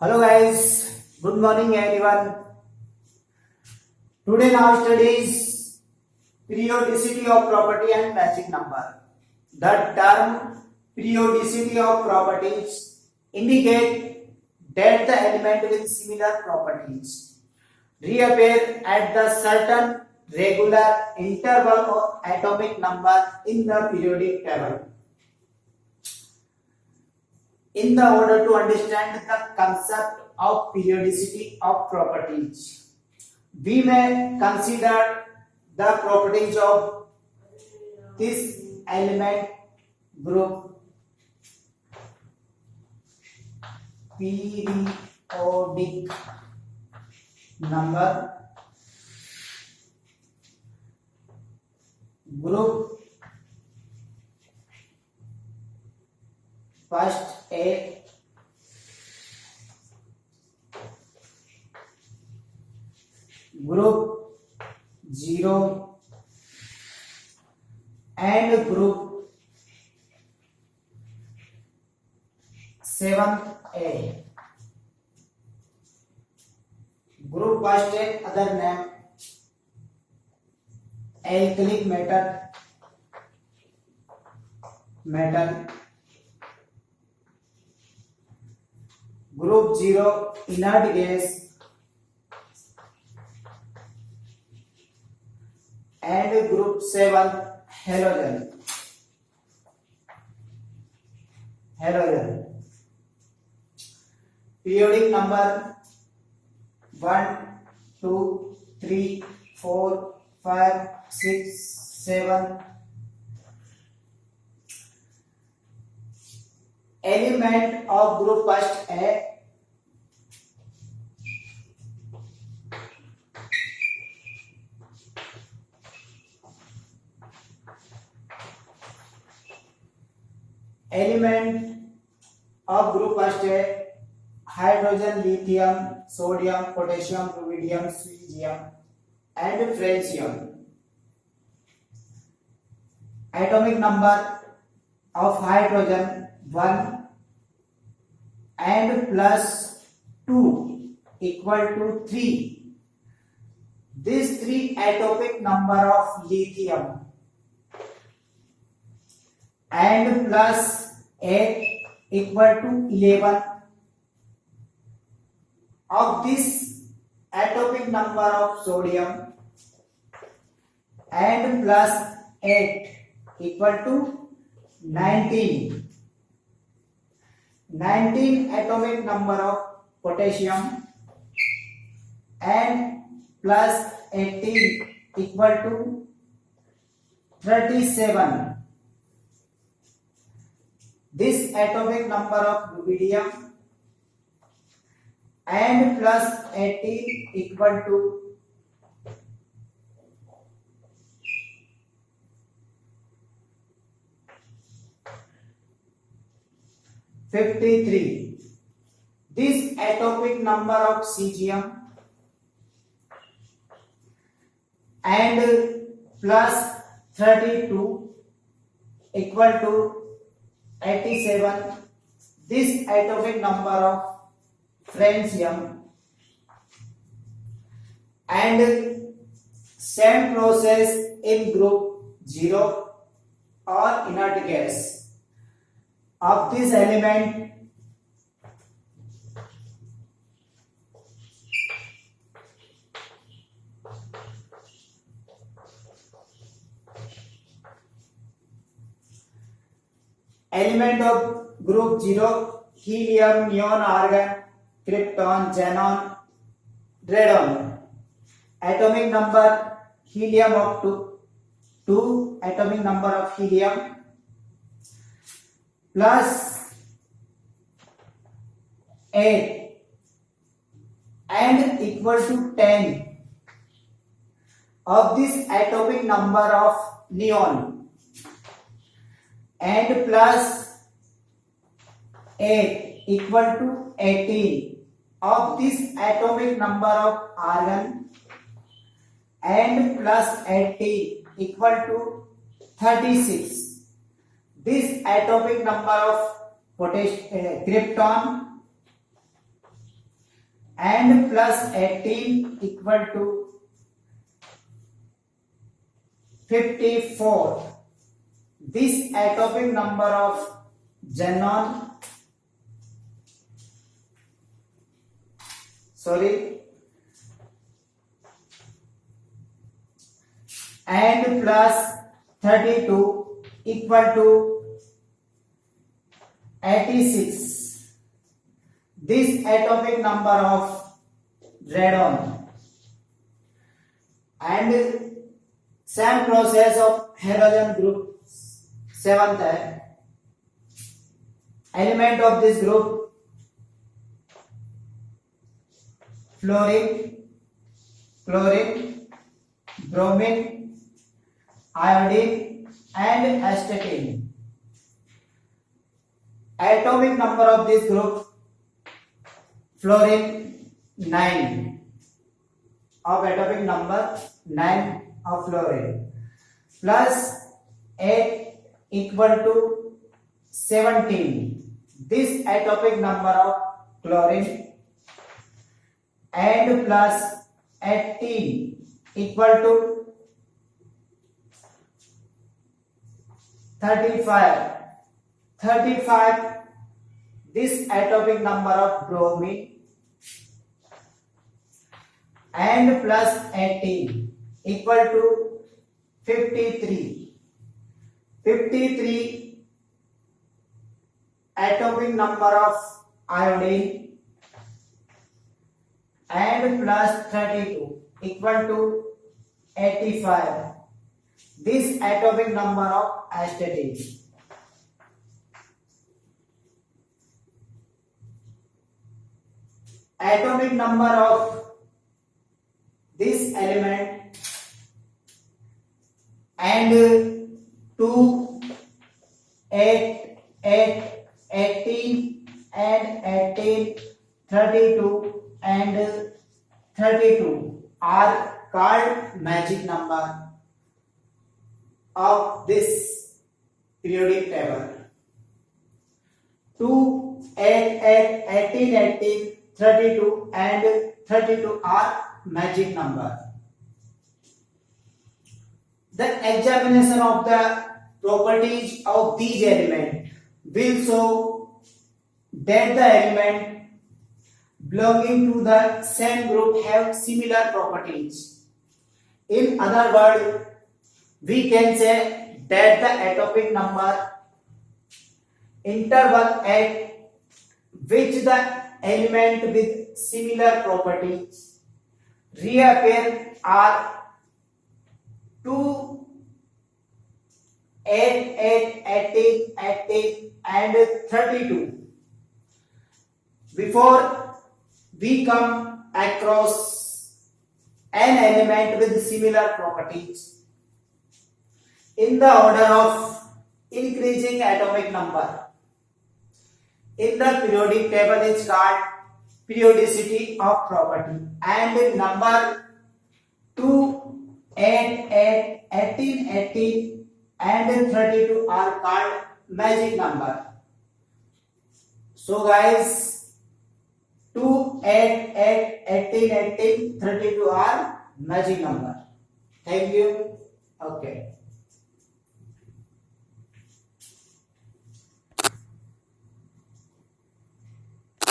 Hello guys, good morning everyone. Today now studies periodicity of property and magic number. The term periodicity of properties indicate that the element with similar properties reappear at the certain regular interval of atomic number in the periodic table. In the order to understand the concept of periodicity of properties, we may consider the properties of this element group periodic number group. First A group 0 and group 7A. Group first A other name alkylic metal. Group 0 inert gas and group 7 halogen. Periodic number 1, 2, 3, 4, 5, 6, 7. Element of group first A hydrogen, lithium, sodium, potassium, rubidium, cesium and francium. Atomic number of hydrogen 1 and plus 2 equal to 3. This 3 atomic number of lithium and plus 8 equal to 11 of this atomic number of sodium and plus 8 equal to 19 atomic number of potassium and plus 18 equal to 37. This atomic number of rubidium and plus 18 equal to 53. This atomic number of cesium and plus 32 equal to 87. This atomic number of francium and same process in group 0 or inert gas of this element of group 0 helium, neon, argon, krypton, xenon, radon. Atomic number helium of 2 atomic number of helium plus 8 and equal to 10 of this atomic number of neon and plus 8 equal to 18 of this atomic number of argon and plus 18 equal to 36. This atomic number of krypton and plus 18 equal to 54. This atomic number of xenon, and plus 32 equal to 86. This atomic number of radon, and same process of halogen group 7th है. Element of this group fluorine, bromine, iodine and astatine. Atomic number of this group fluorine 9, of atomic number 9 of fluorine, plus 8 equal to 17. This atomic number of chlorine, and plus 18 equal to 35. This atomic number of bromine, and plus 18 equal to 53. 53 atomic number of iodine, and plus 32 equal to 85. This atomic number of astatine. Atomic number of this element, and 2, 8, 8, 18 and 18, 32 and 32 are called magic number of this periodic table. 2, 8, 8, 18, 18, 32 and 32 are magic number. The examination of the properties of these elements will show that the element belonging to the same group have similar properties. In other words, we can say that the atomic number interval at which the element with similar properties reappear are 2, 8, 8, 18, 18 and 32. Before we come across an element with similar properties in the order of increasing atomic number in the periodic table is called periodicity of property, and number 2, 8, 8, 18, 18 and 32 are called magic number. So guys, 2, 8, 8, 18, 18, 32 are magic number. Thank you. Okay.